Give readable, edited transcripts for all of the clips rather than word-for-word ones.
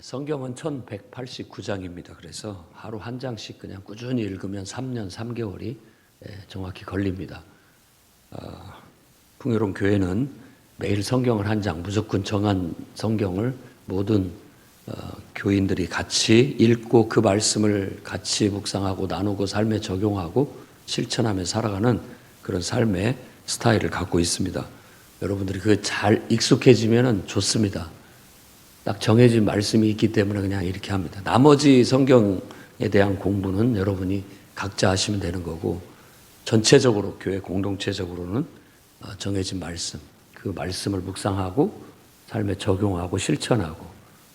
성경은 1189장입니다. 그래서 하루 한 장씩 그냥 꾸준히 읽으면 3년 3개월이 정확히 걸립니다. 풍요로운 교회는 매일 성경을 한 장, 무조건 정한 성경을 모든 교인들이 같이 읽고 그 말씀을 같이 묵상하고 나누고 삶에 적용하고 실천하며 살아가는 그런 삶의 스타일을 갖고 있습니다. 여러분들이 그게 잘 익숙해지면 좋습니다. 딱 정해진 말씀이 있기 때문에 그냥 이렇게 합니다. 나머지 성경에 대한 공부는 여러분이 각자 하시면 되는 거고, 전체적으로 교회 공동체적으로는 정해진 말씀, 그 말씀을 묵상하고 삶에 적용하고 실천하고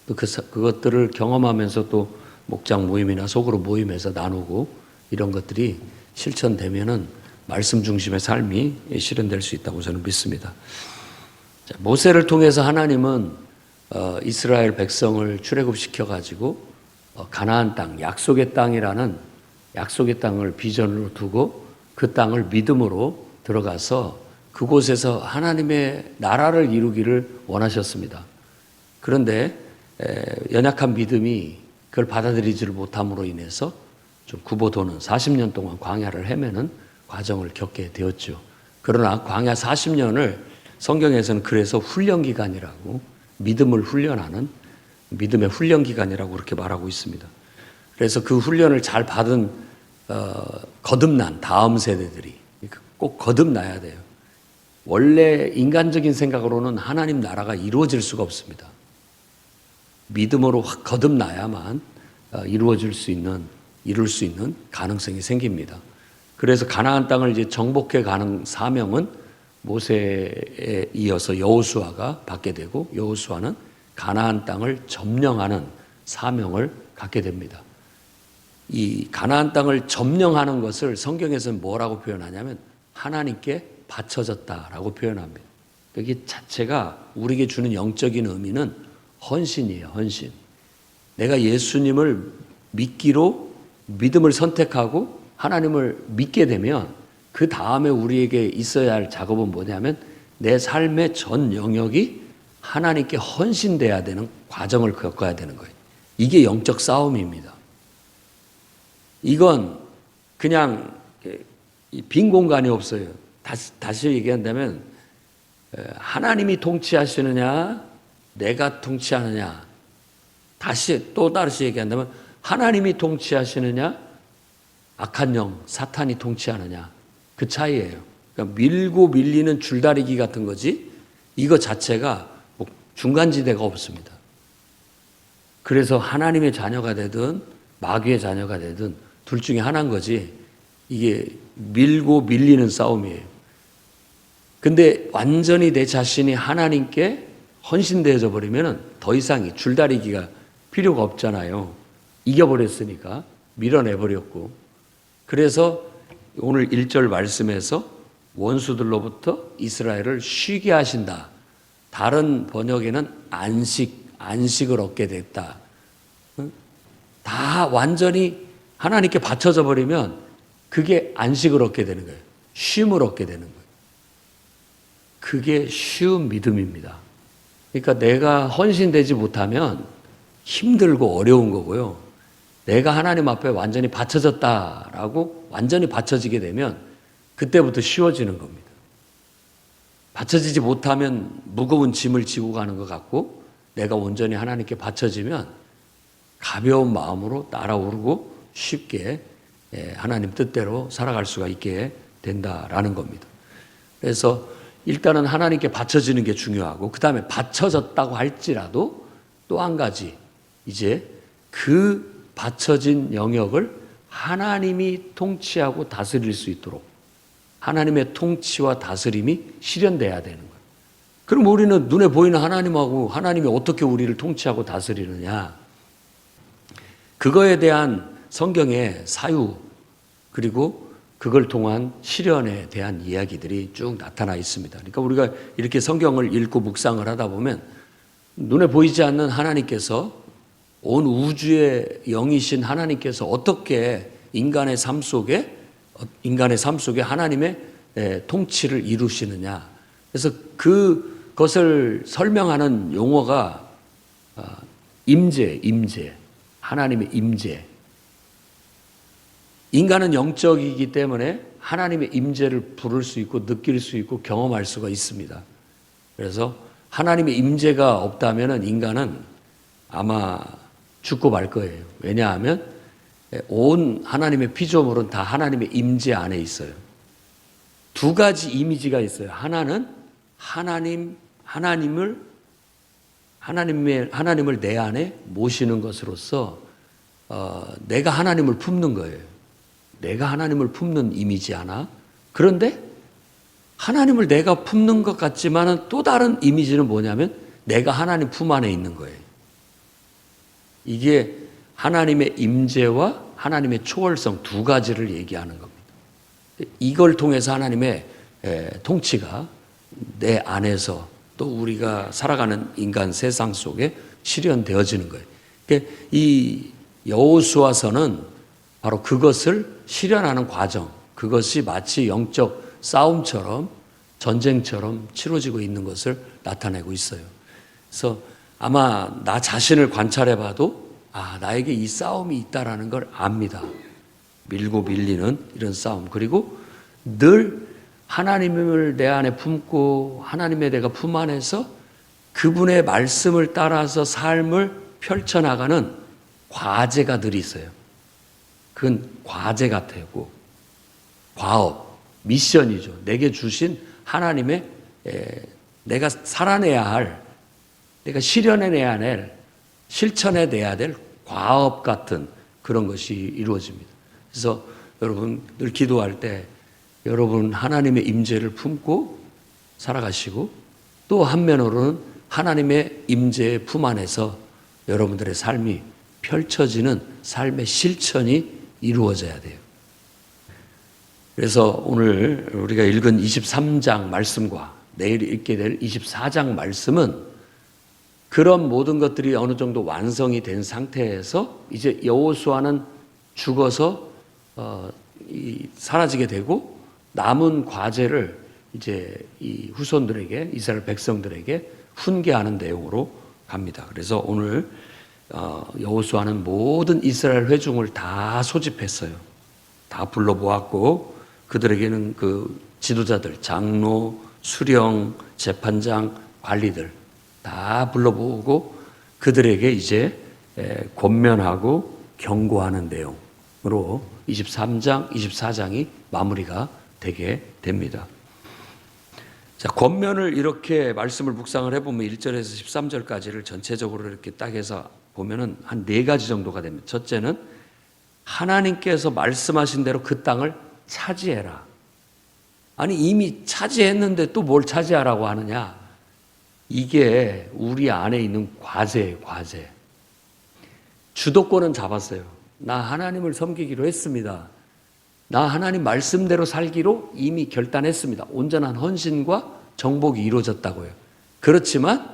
또 그것들을 경험하면서 또 목장 모임이나 소그룹 모임에서 나누고 이런 것들이 실천되면은 말씀 중심의 삶이 실현될 수 있다고 저는 믿습니다. 모세를 통해서 하나님은 이스라엘 백성을 출애굽시켜 가지고 가나안 땅, 약속의 땅이라는 약속의 땅을 비전으로 두고 그 땅을 믿음으로 들어가서 그곳에서 하나님의 나라를 이루기를 원하셨습니다. 그런데 연약한 믿음이 그걸 받아들이지를 못함으로 인해서 좀 굽어도는 40년 동안 광야를 헤매는 과정을 겪게 되었죠. 그러나 광야 40년을 성경에서는 그래서 훈련기간이라고, 믿음을 훈련하는 믿음의 훈련기간이라고 그렇게 말하고 있습니다. 그래서 그 훈련을 잘 받은 거듭난 다음 세대들이 꼭 거듭나야 돼요. 원래 인간적인 생각으로는 하나님 나라가 이루어질 수가 없습니다. 믿음으로 확 거듭나야만 이루어질 수 있는, 이룰 수 있는 가능성이 생깁니다. 그래서 가나안 땅을 이제 정복해 가는 사명은 모세에 이어서 여호수아가 받게 되고, 여호수아는 가나안 땅을 점령하는 사명을 갖게 됩니다. 이 가나안 땅을 점령하는 것을 성경에서는 뭐라고 표현하냐면 하나님께 바쳐졌다라고 표현합니다. 여기 자체가 우리에게 주는 영적인 의미는 헌신이에요. 헌신. 내가 예수님을 믿기로 믿음을 선택하고 하나님을 믿게 되면 그 다음에 우리에게 있어야 할 작업은 뭐냐면 내 삶의 전 영역이 하나님께 헌신돼야 되는 과정을 겪어야 되는 거예요. 이게 영적 싸움입니다. 이건 그냥 빈 공간이 없어요. 다시 얘기한다면 하나님이 통치하시느냐 내가 통치하느냐, 또 다시 얘기한다면 하나님이 통치하시느냐 악한 영 사탄이 통치하느냐, 그 차이예요. 그러니까 밀고 밀리는 줄다리기 같은 거지 이거 자체가 뭐 중간지대가 없습니다. 그래서 하나님의 자녀가 되든 마귀의 자녀가 되든 둘 중에 하나인 거지, 이게 밀고 밀리는 싸움이에요. 근데 완전히 내 자신이 하나님께 헌신되어져 버리면 더 이상 이 줄다리기가 필요가 없잖아요. 이겨버렸으니까 밀어내버렸고. 그래서 오늘 1절 말씀에서 원수들로부터 이스라엘을 쉬게 하신다. 다른 번역에는 안식을 얻게 됐다. 다 완전히 하나님께 바쳐져 버리면 그게 안식을 얻게 되는 거예요. 쉼을 얻게 되는 거예요. 그게 쉬운 믿음입니다. 그러니까 내가 헌신되지 못하면 힘들고 어려운 거고요. 내가 하나님 앞에 완전히 바쳐졌다라고 완전히 바쳐지게 되면 그때부터 쉬워지는 겁니다. 바쳐지지 못하면 무거운 짐을 지고 가는 것 같고, 내가 온전히 하나님께 바쳐지면 가벼운 마음으로 날아오르고 쉽게 하나님 뜻대로 살아갈 수가 있게 된다라는 겁니다. 그래서 일단은 하나님께 바쳐지는 게 중요하고, 그 다음에 바쳐졌다고 할지라도 또 한 가지, 이제 그 바쳐진 영역을 하나님이 통치하고 다스릴 수 있도록 하나님의 통치와 다스림이 실현돼야 되는 거예요. 그럼 우리는 눈에 보이는 하나님하고 하나님이 어떻게 우리를 통치하고 다스리느냐, 그거에 대한 성경의 사유 그리고 그걸 통한 실현에 대한 이야기들이 쭉 나타나 있습니다. 그러니까 우리가 이렇게 성경을 읽고 묵상을 하다 보면 눈에 보이지 않는 하나님께서, 온 우주의 영이신 하나님께서 어떻게 인간의 삶 속에 하나님의 통치를 이루시느냐. 그래서 그것을 설명하는 용어가 임재. 하나님의 임재. 인간은 영적이기 때문에 하나님의 임재를 부를 수 있고 느낄 수 있고 경험할 수가 있습니다. 그래서 하나님의 임재가 없다면 인간은 아마 죽고 말 거예요. 왜냐하면 온 하나님의 피조물은 다 하나님의 임재 안에 있어요. 두 가지 이미지가 있어요. 하나는 하나님을 내 안에 모시는 것으로서 내가 하나님을 품는 거예요. 내가 하나님을 품는 이미지 하나. 그런데 하나님을 내가 품는 것 같지만은 또 다른 이미지는 뭐냐면 내가 하나님 품 안에 있는 거예요. 이게 하나님의 임재와 하나님의 초월성 두 가지를 얘기하는 겁니다. 이걸 통해서 하나님의 통치가 내 안에서 또 우리가 살아가는 인간 세상 속에 실현되어지는 거예요. 그러니까 이 여호수아서는 바로 그것을 실현하는 과정, 그것이 마치 영적 싸움처럼 전쟁처럼 치러지고 있는 것을 나타내고 있어요. 그래서 아마 나 자신을 관찰해 봐도 나에게 이 싸움이 있다라는 걸 압니다. 밀고 밀리는 이런 싸움. 그리고 늘 하나님을 내 안에 품고 하나님의 내가 품 안에서 그분의 말씀을 따라서 삶을 펼쳐나가는 과제가 늘 있어요. 그건 과제 같아요. 과업, 미션이죠. 내게 주신 하나님의 내가 살아내야 할, 내가 실현해내야 할, 실천해내야 될 과업 같은 그런 것이 이루어집니다. 그래서 여러분 늘 기도할 때 여러분 하나님의 임재를 품고 살아가시고 또 한면으로는 하나님의 임재의 품 안에서 여러분들의 삶이 펼쳐지는 삶의 실천이 이루어져야 돼요. 그래서 오늘 우리가 읽은 23장 말씀과 내일 읽게 될 24장 말씀은 그런 모든 것들이 어느 정도 완성이 된 상태에서 이제 여호수아는 죽어서 사라지게 되고 남은 과제를 이제 이 후손들에게 이스라엘 백성들에게 훈계하는 내용으로 갑니다. 그래서 오늘 여호수아는 모든 이스라엘 회중을 다 소집했어요. 다 불러보았고 그들에게는 그 지도자들, 장로, 수령, 재판장, 관리들 다 불러보고 그들에게 이제 권면하고 경고하는 내용으로 23장, 24장이 마무리가 되게 됩니다. 자, 권면을 이렇게 말씀을 묵상을 해보면 1절에서 13절까지를 전체적으로 이렇게 딱 해서 보면은 한 4가지 정도가 됩니다. 첫째는 하나님께서 말씀하신 대로 그 땅을 차지해라. 아니 이미 차지했는데 또 뭘 차지하라고 하느냐. 이게 우리 안에 있는 과제예요. 과제. 주도권은 잡았어요. 나 하나님을 섬기기로 했습니다. 나 하나님 말씀대로 살기로 이미 결단했습니다. 온전한 헌신과 정복이 이루어졌다고요. 그렇지만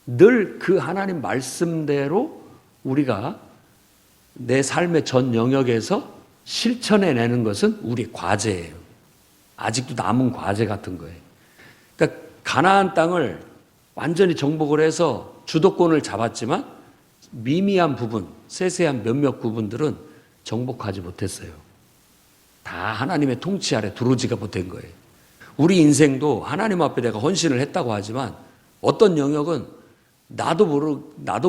늘 그 하나님 말씀대로 우리가 내 삶의 전 영역에서 실천해내는 것은 우리의 과제예요. 아직도 남은 과제 같은 거예요. 그러니까 가나안 땅을 완전히 정복을 해서 주도권을 잡았지만 미미한 부분, 세세한 몇몇 부분들은 정복하지 못했어요. 다 하나님의 통치 아래 두루지가 못된 거예요. 우리 인생도 하나님 앞에 내가 헌신을 했다고 하지만 어떤 영역은 나도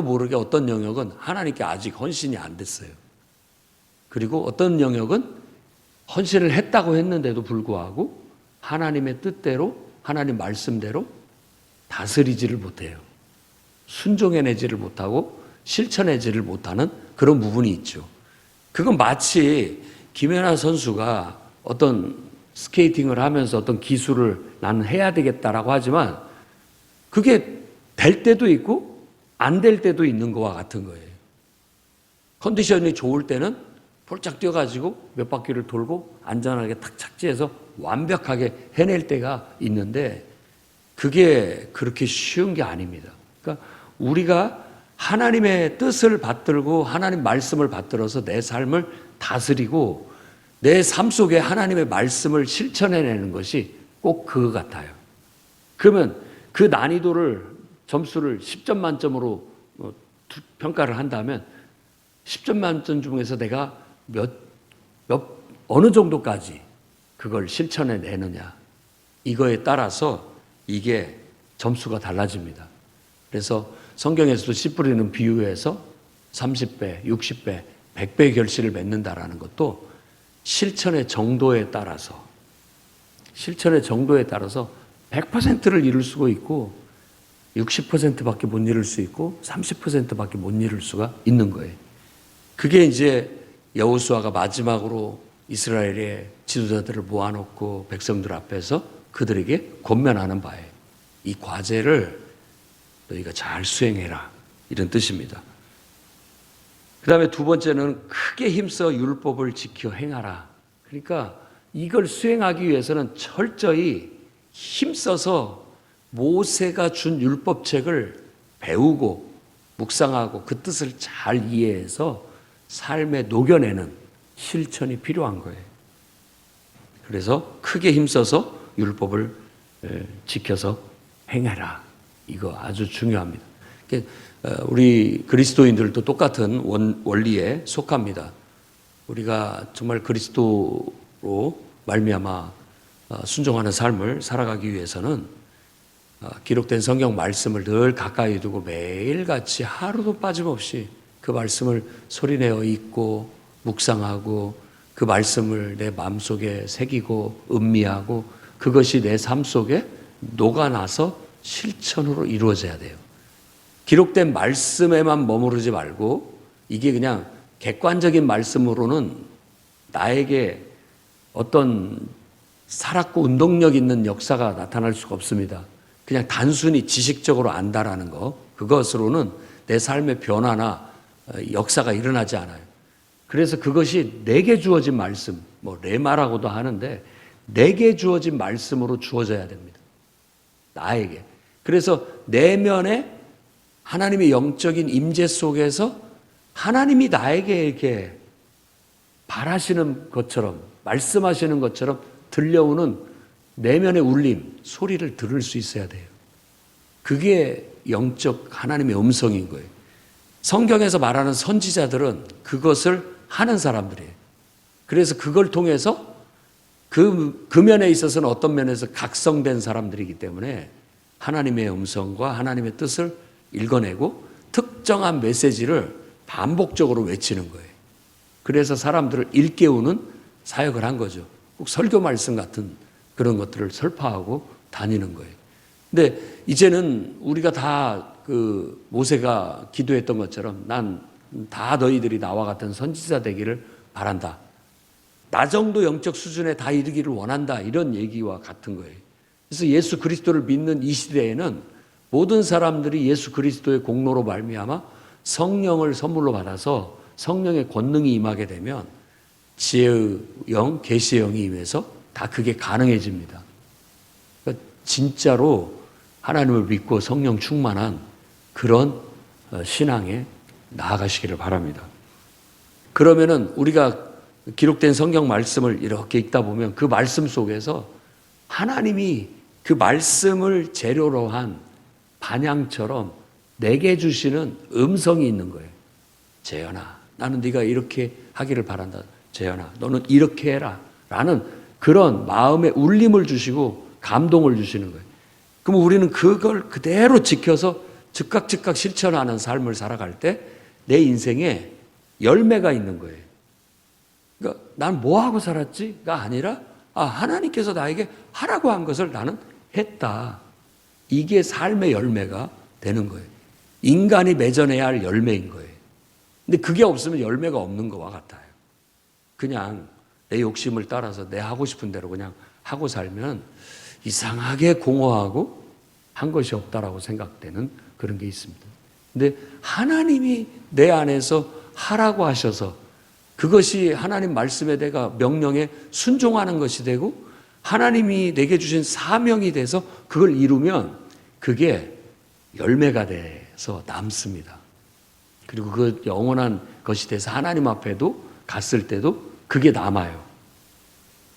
모르게 어떤 영역은 하나님께 아직 헌신이 안 됐어요. 그리고 어떤 영역은 헌신을 했다고 했는데도 불구하고 하나님의 뜻대로 하나님 말씀대로 다스리지를 못해요. 순종해내지를 못하고 실천하지를 못하는 그런 부분이 있죠. 그건 마치 김연아 선수가 어떤 스케이팅을 하면서 어떤 기술을 나는 해야 되겠다라고 하지만 그게 될 때도 있고 안 될 때도 있는 거와 같은 거예요. 컨디션이 좋을 때는 폴짝 뛰어가지고 몇 바퀴를 돌고 안전하게 탁 착지해서 완벽하게 해낼 때가 있는데 그게 그렇게 쉬운 게 아닙니다. 그러니까 우리가 하나님의 뜻을 받들고 하나님 말씀을 받들어서 내 삶을 다스리고 내 삶 속에 하나님의 말씀을 실천해내는 것이 꼭 그거 같아요. 그러면 그 난이도를 점수를 10점 만점으로 평가를 한다면 10점 만점 중에서 내가 어느 정도까지 그걸 실천해 내느냐, 이거에 따라서 이게 점수가 달라집니다. 그래서 성경에서도 씨 뿌리는 비유에서 30배, 60배, 100배의 결실을 맺는다라는 것도 실천의 정도에 따라서 100%를 이룰 수가 있고 60%밖에 못 이룰 수 있고 30%밖에 못 이룰 수가 있는 거예요. 그게 이제 여호수아가 마지막으로 이스라엘의 지도자들을 모아놓고 백성들 앞에서 그들에게 권면하는 바예요. 이 과제를 너희가 잘 수행해라, 이런 뜻입니다. 그 다음에 두 번째는 크게 힘써 율법을 지켜 행하라. 그러니까 이걸 수행하기 위해서는 철저히 힘써서 모세가 준 율법책을 배우고 묵상하고 그 뜻을 잘 이해해서 삶에 녹여내는 실천이 필요한 거예요. 그래서 크게 힘써서 율법을 지켜서 행해라. 이거 아주 중요합니다. 우리 그리스도인들도 똑같은 원리에 속합니다. 우리가 정말 그리스도로 말미암아 순종하는 삶을 살아가기 위해서는 기록된 성경 말씀을 늘 가까이 두고 매일같이 하루도 빠짐없이 그 말씀을 소리내어 읽고 묵상하고 그 말씀을 내 마음속에 새기고 음미하고 그것이 내 삶 속에 녹아나서 실천으로 이루어져야 돼요. 기록된 말씀에만 머무르지 말고 이게 그냥 객관적인 말씀으로는 나에게 어떤 살았고 운동력 있는 역사가 나타날 수가 없습니다. 그냥 단순히 지식적으로 안다라는 거, 그것으로는 내 삶의 변화나 역사가 일어나지 않아요. 그래서 그것이 내게 주어진 말씀, 레마라고도 하는데 내게 주어진 말씀으로 주어져야 됩니다. 나에게. 그래서 내면에 하나님의 영적인 임재 속에서 하나님이 나에게 이렇게 바라시는 것처럼, 말씀하시는 것처럼 들려오는 내면의 울림, 소리를 들을 수 있어야 돼요. 그게 영적 하나님의 음성인 거예요. 성경에서 말하는 선지자들은 그것을 하는 사람들이에요. 그래서 그걸 통해서 그 면에 있어서는 어떤 면에서 각성된 사람들이기 때문에 하나님의 음성과 하나님의 뜻을 읽어내고 특정한 메시지를 반복적으로 외치는 거예요. 그래서 사람들을 일깨우는 사역을 한 거죠. 꼭 설교 말씀 같은 그런 것들을 설파하고 다니는 거예요. 근데 이제는 우리가 다 그 모세가 기도했던 것처럼 난 다 너희들이 나와 같은 선지자 되기를 바란다. 나 정도 영적 수준에 다 이르기를 원한다. 이런 얘기와 같은 거예요. 그래서 예수 그리스도를 믿는 이 시대에는 모든 사람들이 예수 그리스도의 공로로 말미암아 성령을 선물로 받아서 성령의 권능이 임하게 되면 지혜의 영, 계시의 영이 임해서 다 그게 가능해집니다. 그러니까 진짜로 하나님을 믿고 성령 충만한 그런 신앙에 나아가시기를 바랍니다. 그러면은 우리가 기록된 성경 말씀을 이렇게 읽다 보면 그 말씀 속에서 하나님이 그 말씀을 재료로 한 반향처럼 내게 주시는 음성이 있는 거예요. 재현아, 나는 네가 이렇게 하기를 바란다. 재현아, 너는 이렇게 해라. 라는 그런 마음의 울림을 주시고 감동을 주시는 거예요. 그럼 우리는 그걸 그대로 지켜서 즉각 실천하는 삶을 살아갈 때 내 인생에 열매가 있는 거예요. 그러니까 난 뭐하고 살았지가 아니라 하나님께서 나에게 하라고 한 것을 나는 했다. 이게 삶의 열매가 되는 거예요. 인간이 맺어내야 할 열매인 거예요. 근데 그게 없으면 열매가 없는 것과 같아요. 그냥 내 욕심을 따라서 내 하고 싶은 대로 그냥 하고 살면 이상하게 공허하고 한 것이 없다라고 생각되는 그런 게 있습니다. 근데 하나님이 내 안에서 하라고 하셔서 그것이 하나님 말씀에 내가 명령에 순종하는 것이 되고 하나님이 내게 주신 사명이 돼서 그걸 이루면 그게 열매가 돼서 남습니다. 그리고 그 영원한 것이 돼서 하나님 앞에도 갔을 때도 그게 남아요.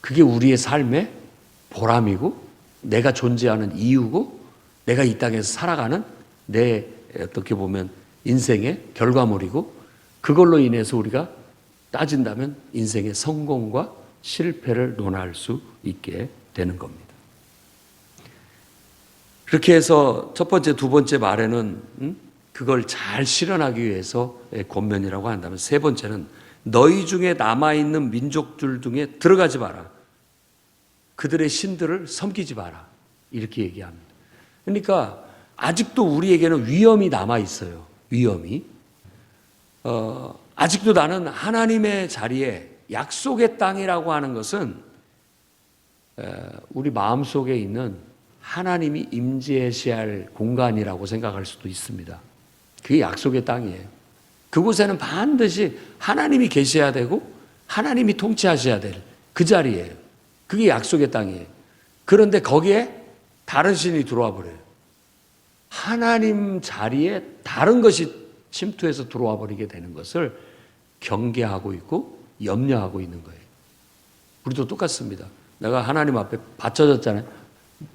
그게 우리의 삶의 보람이고 내가 존재하는 이유고 내가 이 땅에서 살아가는 내 어떻게 보면 인생의 결과물이고 그걸로 인해서 우리가 따진다면 인생의 성공과 실패를 논할 수 있게 되는 겁니다. 그렇게 해서 첫 번째, 두 번째 말에는 그걸 잘 실현하기 위해서의 권면이라고 한다면 세 번째는 너희 중에 남아있는 민족들 중에 들어가지 마라. 그들의 신들을 섬기지 마라. 이렇게 얘기합니다. 그러니까 아직도 우리에게는 위험이 남아있어요. 위험이. 아직도 나는 하나님의 자리에 약속의 땅이라고 하는 것은 우리 마음속에 있는 하나님이 임재하셔야 할 공간이라고 생각할 수도 있습니다. 그게 약속의 땅이에요. 그곳에는 반드시 하나님이 계셔야 되고 하나님이 통치하셔야 될 그 자리예요. 그게 약속의 땅이에요. 그런데 거기에 다른 신이 들어와 버려요. 하나님 자리에 다른 것이 침투해서 들어와 버리게 되는 것을 경계하고 있고 염려하고 있는 거예요. 우리도 똑같습니다. 내가 하나님 앞에 바쳐졌잖아요.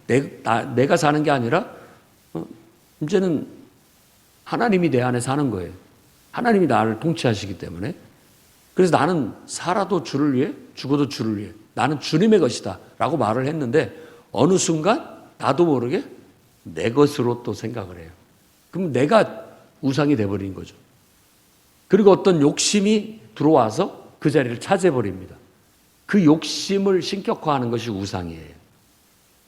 내가 사는 게 아니라 이제는 하나님이 내 안에 사는 거예요. 하나님이 나를 통치하시기 때문에. 그래서 나는 살아도 주를 위해, 죽어도 주를 위해. 나는 주님의 것이다 라고 말을 했는데 어느 순간 나도 모르게 내 것으로 또 생각을 해요. 그럼 내가 우상이 돼버린 거죠. 그리고 어떤 욕심이 들어와서 그 자리를 차지해버립니다. 그 욕심을 신격화하는 것이 우상이에요.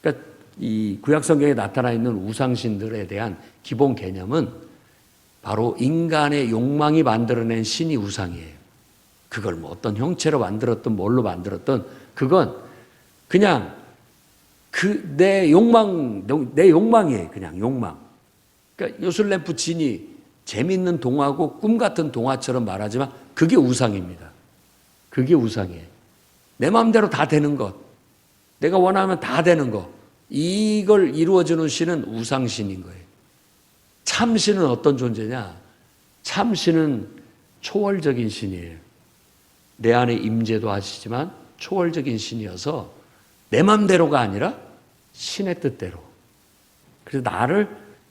그러니까 이 구약성경에 나타나 있는 우상신들에 대한 기본 개념은 바로 인간의 욕망이 만들어낸 신이 우상이에요. 그걸 뭐 어떤 형체로 만들었든 뭘로 만들었든 그건 그냥 내 욕망이에요. 그냥 욕망. 그러니까 요술램프 진이 재밌는 동화고 꿈 같은 동화처럼 말하지만 그게 우상입니다. 그게 우상이에요. 내 마음대로 다 되는 것, 내가 원하면 다 되는 것, 이걸 이루어주는 신은 우상신인 거예요. 참신은 어떤 존재냐? 참신은 초월적인 신이에요. 내 안에 임재도 하시지만 초월적인 신이어서 내 마음대로가 아니라 신의 뜻대로. 그래서 나를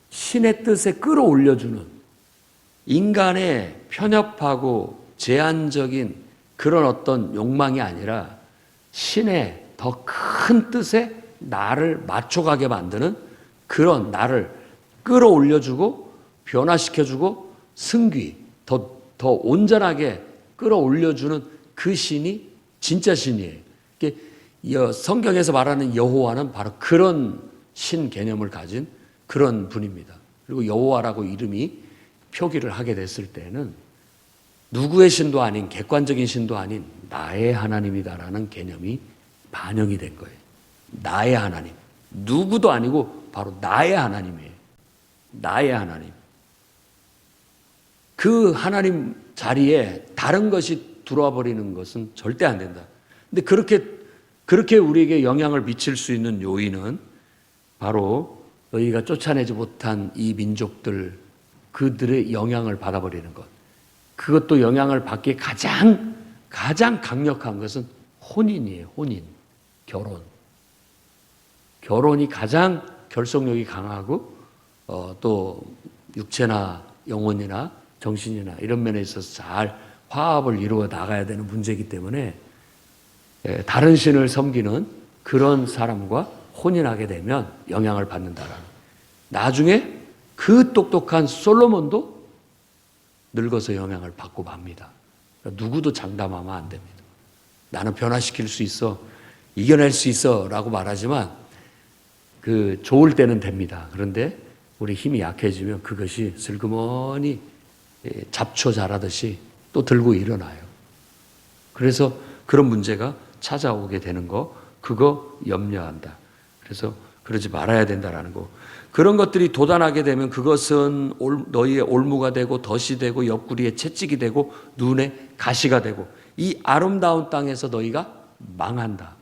신의 뜻에 끌어올려주는 인간의 편협하고 제한적인 그런 어떤 욕망이 아니라 신의 더 큰 뜻에 나를 맞춰가게 만드는 그런 나를 끌어올려주고 변화시켜주고 승귀, 더 온전하게 끌어올려주는 그 신이 진짜 신이에요. 성경에서 말하는 여호와는 바로 그런 신 개념을 가진 그런 분입니다. 그리고 여호와라고 이름이 표기를 하게 됐을 때는 누구의 신도 아닌 객관적인 신도 아닌 나의 하나님이다라는 개념이 반영이 된 거예요. 나의 하나님. 누구도 아니고 바로 나의 하나님이에요. 나의 하나님. 그 하나님 자리에 다른 것이 들어와 버리는 것은 절대 안 된다. 근데 그렇게 우리에게 영향을 미칠 수 있는 요인은 바로 너희가 쫓아내지 못한 이 민족들, 그들의 영향을 받아버리는 것. 그것도 영향을 받기에 가장 강력한 것은 혼인이에요. 혼인. 결혼. 결혼이 가장 결속력이 강하고 또 육체나 영혼이나 정신이나 이런 면에 있어서 잘 화합을 이루어 나가야 되는 문제이기 때문에 다른 신을 섬기는 그런 사람과 혼인하게 되면 영향을 받는다라는. 나중에 그 똑똑한 솔로몬도 늙어서 영향을 받고 맙니다. 그러니까 누구도 장담하면 안 됩니다. 나는 변화시킬 수 있어, 이겨낼 수 있어 라고 말하지만 그 좋을 때는 됩니다. 그런데 우리 힘이 약해지면 그것이 슬그머니 잡초 자라듯이 또 들고 일어나요. 그래서 그런 문제가 찾아오게 되는 거, 그거 염려한다. 그래서 그러지 말아야 된다라는 거. 그런 것들이 도단하게 되면 그것은 너희의 올무가 되고 덫이 되고 옆구리에 채찍이 되고 눈에 가시가 되고 이 아름다운 땅에서 너희가 망한다.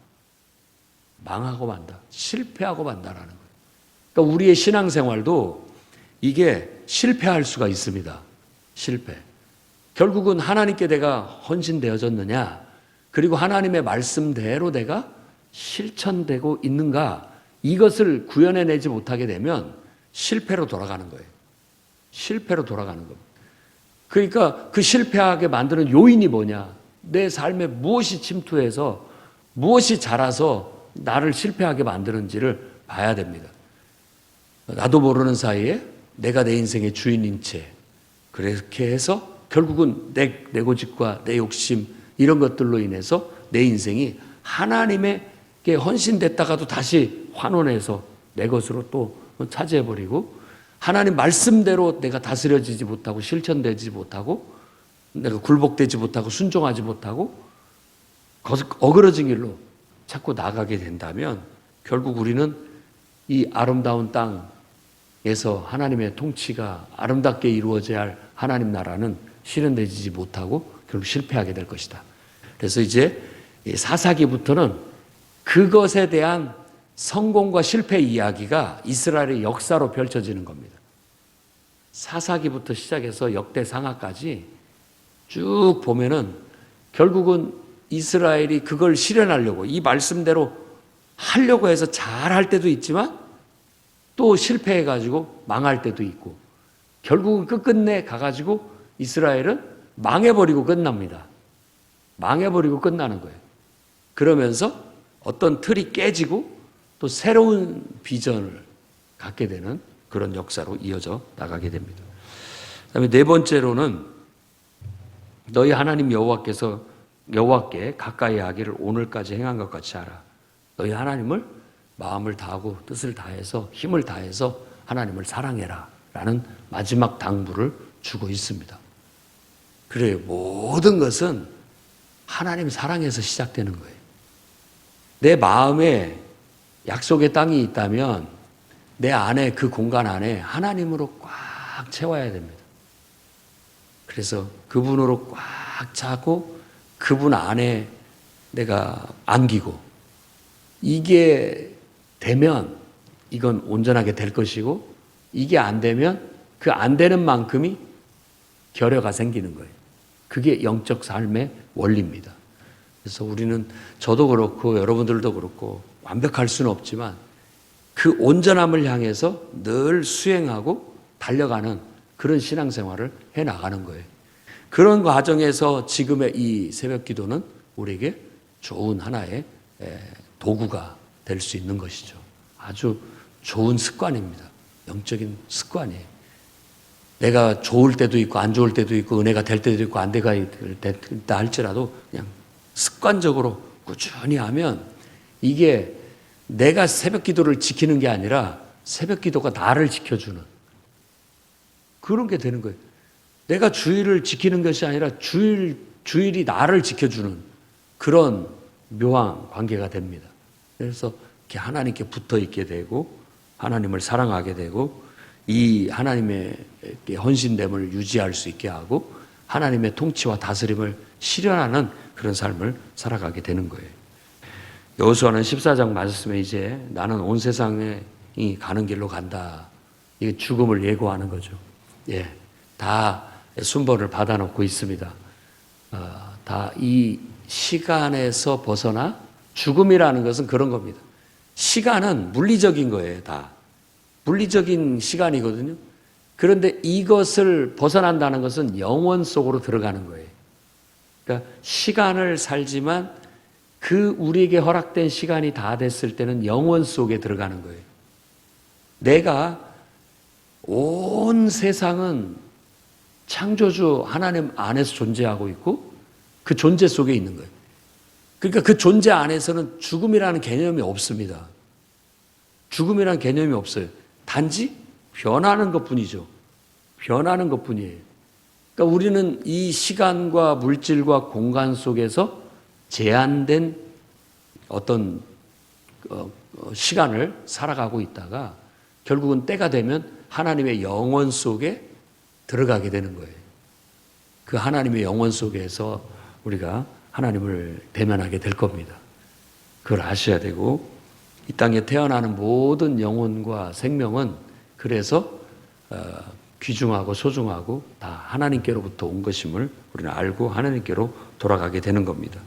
망하고 만다. 실패하고 만다라는 거예요. 그러니까 우리의 신앙생활도 이게 실패할 수가 있습니다. 실패. 결국은 하나님께 내가 헌신되어졌느냐, 그리고 하나님의 말씀대로 내가 실천되고 있는가, 이것을 구현해내지 못하게 되면 실패로 돌아가는 거예요. 실패로 돌아가는 겁니다. 그러니까 그 실패하게 만드는 요인이 뭐냐? 내 삶에 무엇이 침투해서 무엇이 자라서 나를 실패하게 만드는지를 봐야 됩니다. 나도 모르는 사이에 내가 내 인생의 주인인 채 그렇게 해서 결국은 내 고집과 내 욕심 이런 것들로 인해서 내 인생이 하나님에게 헌신됐다가도 다시 환원해서 내 것으로 또 차지해버리고 하나님 말씀대로 내가 다스려지지 못하고 실천되지 못하고 내가 굴복되지 못하고 순종하지 못하고 어그러진 길로 자꾸 나가게 된다면 결국 우리는 이 아름다운 땅에서 하나님의 통치가 아름답게 이루어져야 할 하나님 나라는 실현되지 못하고 결국 실패하게 될 것이다. 그래서 이제 사사기부터는 그것에 대한 성공과 실패 이야기가 이스라엘의 역사로 펼쳐지는 겁니다. 사사기부터 시작해서 역대상하까지 쭉 보면은 결국은 이스라엘이 그걸 실현하려고 이 말씀대로 하려고 해서 잘할 때도 있지만 또 실패해가지고 망할 때도 있고 결국은 끝끝내 가가지고 이스라엘은 망해버리고 끝납니다. 망해버리고 끝나는 거예요. 그러면서 어떤 틀이 깨지고 또 새로운 비전을 갖게 되는 그런 역사로 이어져 나가게 됩니다. 그다음에 네 번째로는 너희 하나님 여호와께 가까이 하기를 오늘까지 행한 것 같이 하라. 너희 하나님을 마음을 다하고 뜻을 다해서 힘을 다해서 하나님을 사랑해라 라는 마지막 당부를 주고 있습니다. 그래요. 모든 것은 하나님 사랑에서 시작되는 거예요. 내 마음에 약속의 땅이 있다면 내 안에 그 공간 안에 하나님으로 꽉 채워야 됩니다. 그래서 그분으로 꽉 차고 그분 안에 내가 안기고 이게 되면 이건 온전하게 될 것이고 이게 안 되면 그 안 되는 만큼이 결여가 생기는 거예요. 그게 영적 삶의 원리입니다. 그래서 우리는 저도 그렇고 여러분들도 그렇고 완벽할 수는 없지만 그 온전함을 향해서 늘 수행하고 달려가는 그런 신앙생활을 해나가는 거예요. 그런 과정에서 지금의 이 새벽 기도는 우리에게 좋은 하나의 도구가 될 수 있는 것이죠. 아주 좋은 습관입니다. 영적인 습관이에요. 내가 좋을 때도 있고 안 좋을 때도 있고 은혜가 될 때도 있고 안 돼가 있다 할지라도 그냥 습관적으로 꾸준히 하면 이게 내가 새벽 기도를 지키는 게 아니라 새벽 기도가 나를 지켜주는 그런 게 되는 거예요. 내가 주일을 지키는 것이 아니라 주일이 나를 지켜주는 그런 묘한 관계가 됩니다. 그래서 이렇게 하나님께 붙어 있게 되고 하나님을 사랑하게 되고 이 하나님의 헌신됨을 유지할 수 있게 하고 하나님의 통치와 다스림을 실현하는 그런 삶을 살아가게 되는 거예요. 여호수아는 14장 말씀에 이제 나는 온 세상이 가는 길로 간다. 이게 죽음을 예고하는 거죠. 예, 다 순번을 받아놓고 있습니다. 다 이 시간에서 벗어나 죽음이라는 것은 그런 겁니다. 시간은 물리적인 거예요. 다 물리적인 시간이거든요. 그런데 이것을 벗어난다는 것은 영원 속으로 들어가는 거예요. 그러니까 시간을 살지만 그 우리에게 허락된 시간이 다 됐을 때는 영원 속에 들어가는 거예요. 내가 온 세상은 창조주 하나님 안에서 존재하고 있고 그 존재 속에 있는 거예요. 그러니까 그 존재 안에서는 죽음이라는 개념이 없습니다. 죽음이라는 개념이 없어요. 단지 변하는 것뿐이죠. 변하는 것뿐이에요. 그러니까 우리는 이 시간과 물질과 공간 속에서 제한된 어떤 시간을 살아가고 있다가 결국은 때가 되면 하나님의 영원 속에 들어가게 되는 거예요. 그 하나님의 영원 속에서 우리가 하나님을 대면하게 될 겁니다. 그걸 아셔야 되고 이 땅에 태어나는 모든 영혼과 생명은 그래서 귀중하고 소중하고 다 하나님께로부터 온 것임을 우리는 알고 하나님께로 돌아가게 되는 겁니다.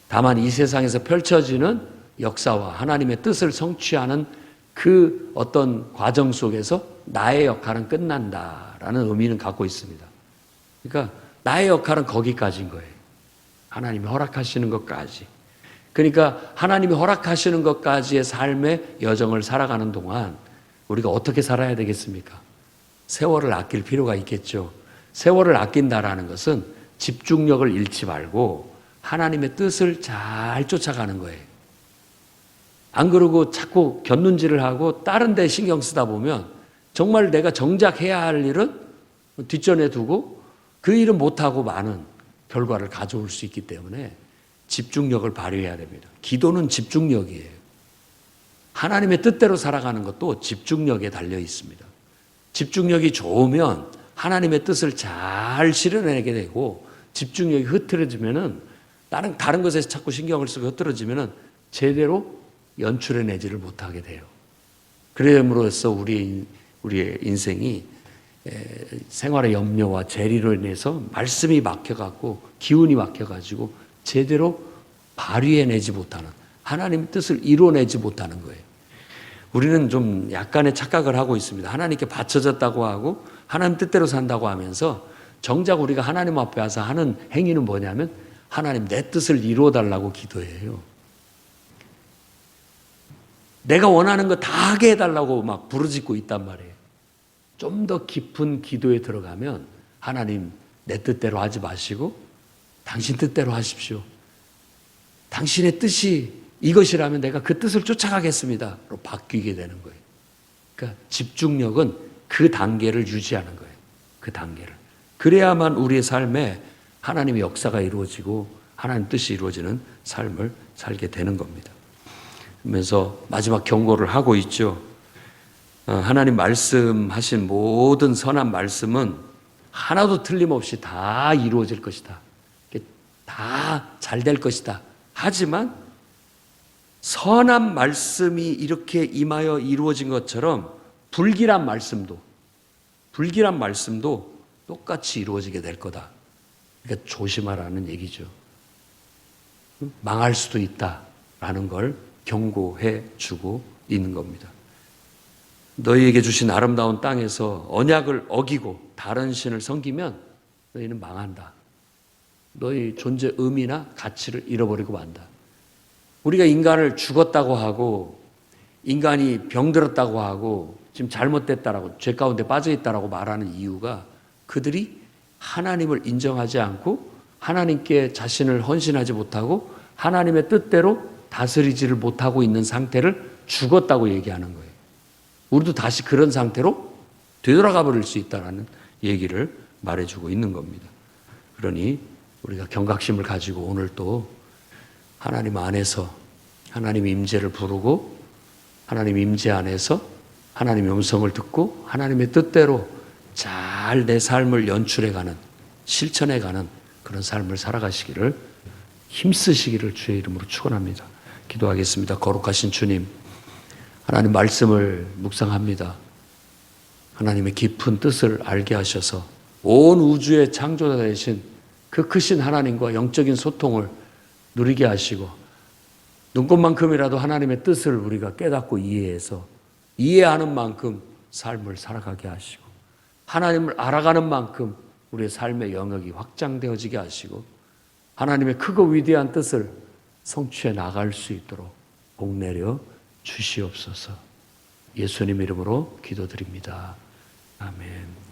다만 이 세상에서 펼쳐지는 역사와 하나님의 뜻을 성취하는 그 어떤 과정 속에서 나의 역할은 끝난다라는 의미는 갖고 있습니다. 그러니까 나의 역할은 거기까지인 거예요. 하나님이 허락하시는 것까지. 그러니까 하나님이 허락하시는 것까지의 삶의 여정을 살아가는 동안 우리가 어떻게 살아야 되겠습니까? 세월을 아낄 필요가 있겠죠. 세월을 아낀다라는 것은 집중력을 잃지 말고 하나님의 뜻을 잘 쫓아가는 거예요. 안 그러고 자꾸 곁눈질을 하고 다른 데 신경 쓰다 보면 정말 내가 정작 해야 할 일은 뒷전에 두고 그 일은 못하고 많은 결과를 가져올 수 있기 때문에 집중력을 발휘해야 됩니다. 기도는 집중력이에요. 하나님의 뜻대로 살아가는 것도 집중력에 달려 있습니다. 집중력이 좋으면 하나님의 뜻을 잘 실현해내게 되고, 집중력이 흐트러지면은 다른 것에 자꾸 신경을 쓰고 흐트러지면은 제대로 연출해내지를 못하게 돼요. 그럼으로써 우리의 인생이 생활의 염려와 재리로 인해서 말씀이 막혀갖고 기운이 막혀가지고 제대로 발휘해내지 못하는, 하나님의 뜻을 이뤄내지 못하는 거예요. 우리는 좀 약간의 착각을 하고 있습니다. 하나님께 바쳐졌다고 하고 하나님 뜻대로 산다고 하면서 정작 우리가 하나님 앞에 와서 하는 행위는 뭐냐면 하나님 내 뜻을 이루어달라고 기도해요. 내가 원하는 거 다 하게 해달라고 막 부르짖고 있단 말이에요. 좀 더 깊은 기도에 들어가면 하나님 내 뜻대로 하지 마시고 당신 뜻대로 하십시오. 당신의 뜻이 이것이라면 내가 그 뜻을 쫓아가겠습니다. 로 바뀌게 되는 거예요. 그러니까 집중력은 그 단계를 유지하는 거예요. 그 단계를. 그래야만 우리의 삶에 하나님의 역사가 이루어지고 하나님 뜻이 이루어지는 삶을 살게 되는 겁니다. 그러면서 마지막 경고를 하고 있죠. 하나님 말씀하신 모든 선한 말씀은 하나도 틀림없이 다 이루어질 것이다. 다 잘 될 것이다. 하지만 선한 말씀이 이렇게 임하여 이루어진 것처럼 불길한 말씀도 똑같이 이루어지게 될 거다. 그러니까 조심하라는 얘기죠. 망할 수도 있다라는 걸 경고해 주고 있는 겁니다. 너희에게 주신 아름다운 땅에서 언약을 어기고 다른 신을 섬기면 너희는 망한다. 너희 존재 의미나 가치를 잃어버리고 만다. 우리가 인간을 죽었다고 하고 인간이 병들었다고 하고 지금 잘못됐다라고 죄 가운데 빠져있다라고 말하는 이유가 그들이 하나님을 인정하지 않고 하나님께 자신을 헌신하지 못하고 하나님의 뜻대로 다스리지를 못하고 있는 상태를 죽었다고 얘기하는 거예요. 우리도 다시 그런 상태로 되돌아가 버릴 수 있다는 얘기를 말해주고 있는 겁니다. 그러니 우리가 경각심을 가지고 오늘 또 하나님 안에서 하나님의 임재를 부르고 하나님 임재 안에서 하나님의 음성을 듣고 하나님의 뜻대로 잘 내 삶을 연출해가는, 실천해가는 그런 삶을 살아가시기를 힘쓰시기를 주의 이름으로 축원합니다. 기도하겠습니다. 거룩하신 주님, 하나님 말씀을 묵상합니다. 하나님의 깊은 뜻을 알게 하셔서 온 우주의 창조자 되신 그 크신 하나님과 영적인 소통을 누리게 하시고 눈꽃만큼이라도 하나님의 뜻을 우리가 깨닫고 이해해서 이해하는 만큼 삶을 살아가게 하시고 하나님을 알아가는 만큼 우리의 삶의 영역이 확장되어지게 하시고 하나님의 크고 위대한 뜻을 성취해 나갈 수 있도록 복내려 주시옵소서. 예수님 이름으로 기도드립니다. 아멘.